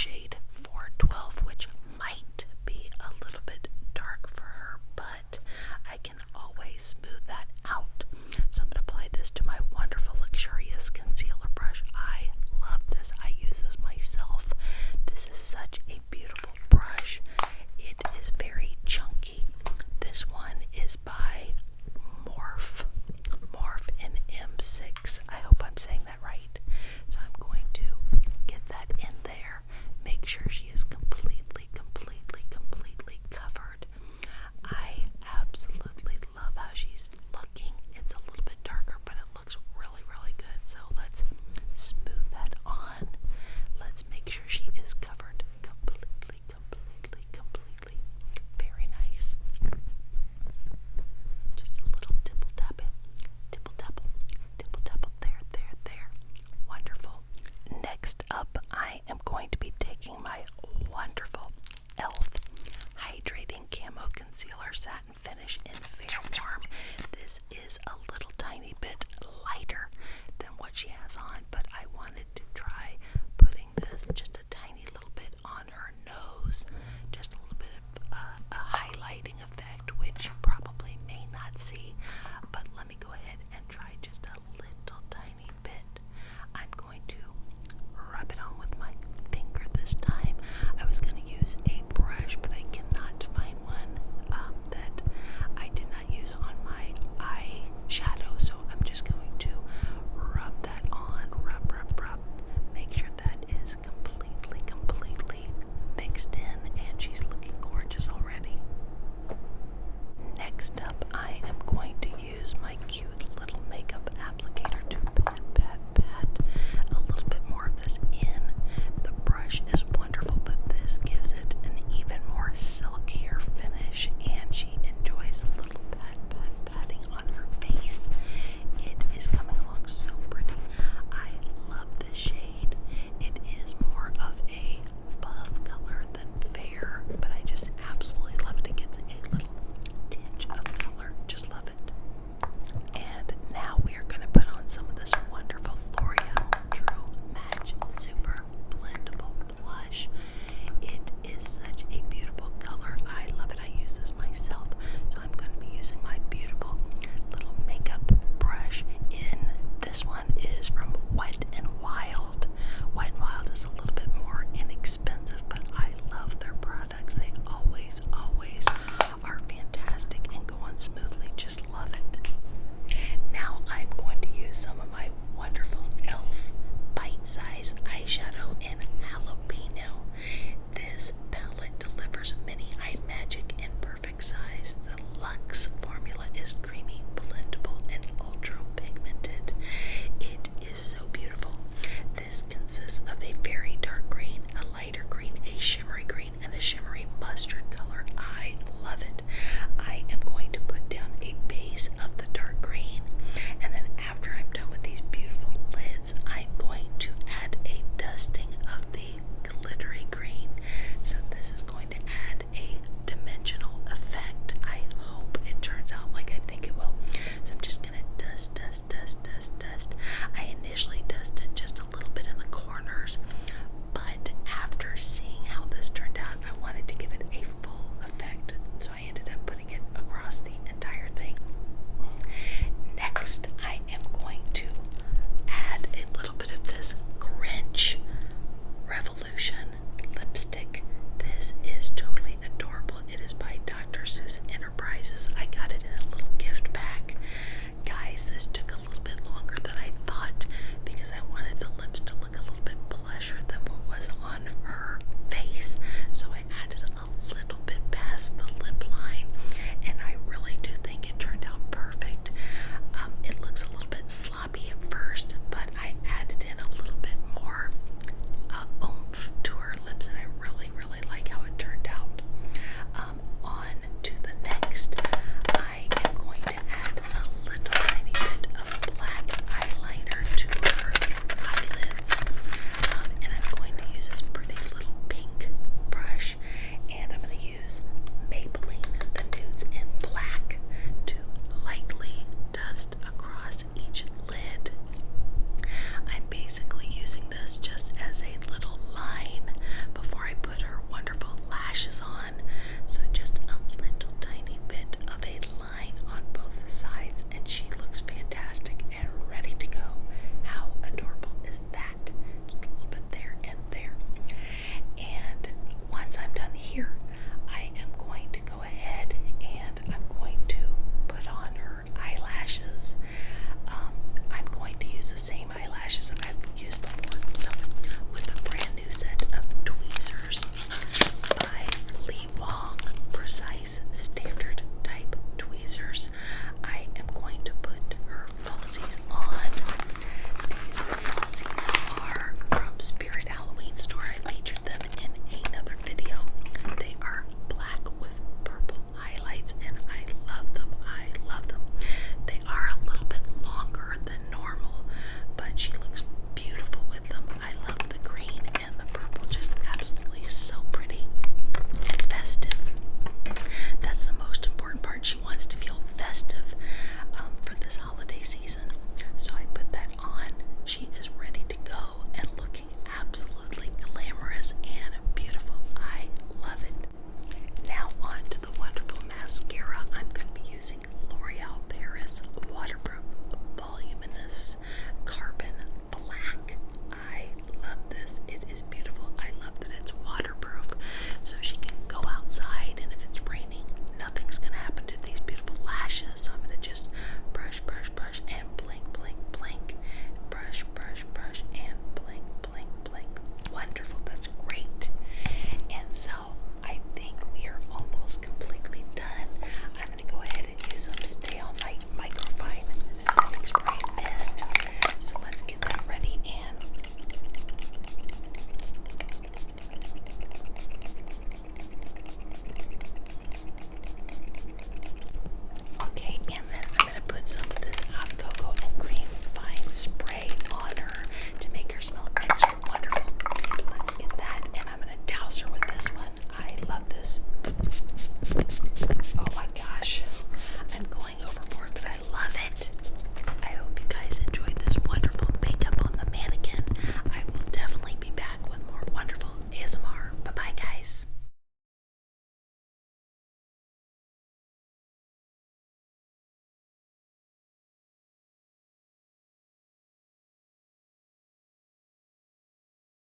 shade 412, which might be a little bit dark for her, but I can always smooth that out. So I'm going to apply this to my wonderful luxurious concealer brush. I love this. I use this myself. This is such a beautiful brush. It is very chunky. This one is by Morphe M6. I hope I'm saying that right. So I'm going to get that in there. Make sure she is completely covered. I absolutely love how she's looking. It's a little bit darker, but it looks really good. So let's smooth that on. Let's make sure she is covered completely. Very nice. Just a little tipple tapping. There. Wonderful. Next up, I am going to be taking my wonderful e.l.f. Hydrating Camo Concealer Satin